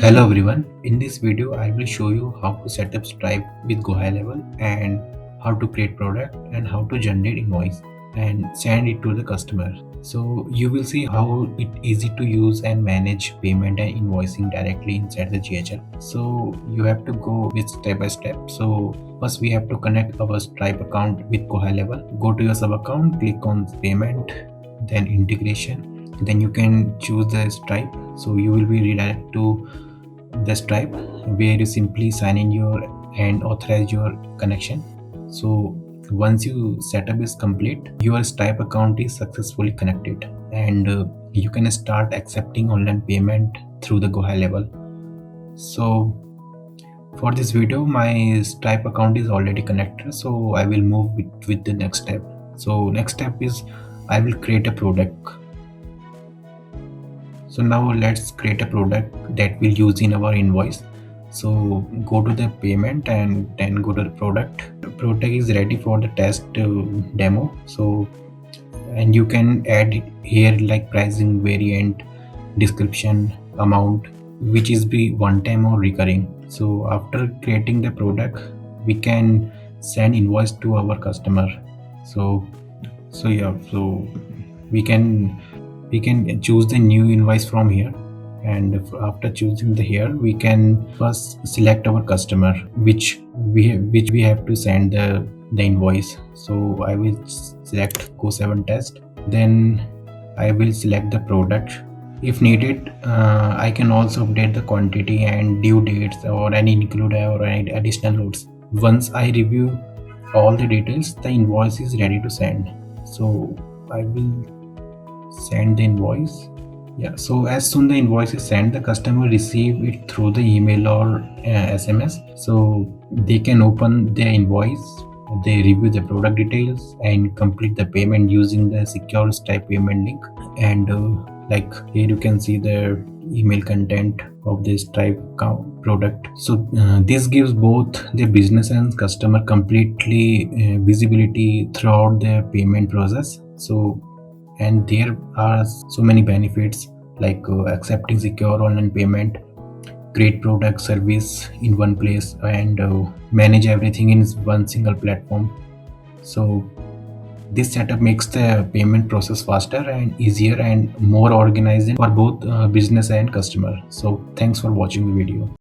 Hello everyone, in this video I will show you how to set up Stripe with GoHighLevel and how to create product and how to generate invoice and send it to the customer. So you will see how it easy to use and manage payment and invoicing directly inside the GHL. So you have to go with step by step. So first we have to connect our Stripe account with GoHighLevel. Go to your sub account, click on payment, then integration. Then you can choose the Stripe. So you will be redirected to the Stripe where you simply sign in your and authorize your connection. So once your setup is complete, your Stripe account is successfully connected and you can start accepting online payment through the GoHighLevel. So for this video my Stripe account is already connected, so I will move with the next step. So next step is I will create a product. So now let's create a product that we'll use in our invoice. So go to the payment and then go to the product. The product is ready for the test demo. So and you can add here like pricing, variant, description, amount, which is be one time or recurring. So after creating the product we can send invoice to our customer. So we can choose the new invoice from here, and after choosing the here we can first select our customer which we have to send the invoice. So I will select Go7 test, then I will select the product. If needed, I can also update the quantity and due dates or any include or any additional loads. Once I review all the details, the invoice is ready to send. So I will send the invoice. Yeah, so as soon the invoice is sent, the customer receive it through the email or SMS. So they can open the invoice, they review the product details and complete the payment using the secure Stripe payment link. And like here you can see the email content of this Stripe product. So this gives both the business and customer completely visibility throughout the payment process. So and there are so many benefits like accepting secure online payment, great product service in one place, and manage everything in one single platform. So this setup makes the payment process faster and easier and more organized for both business and customer. So thanks for watching the video.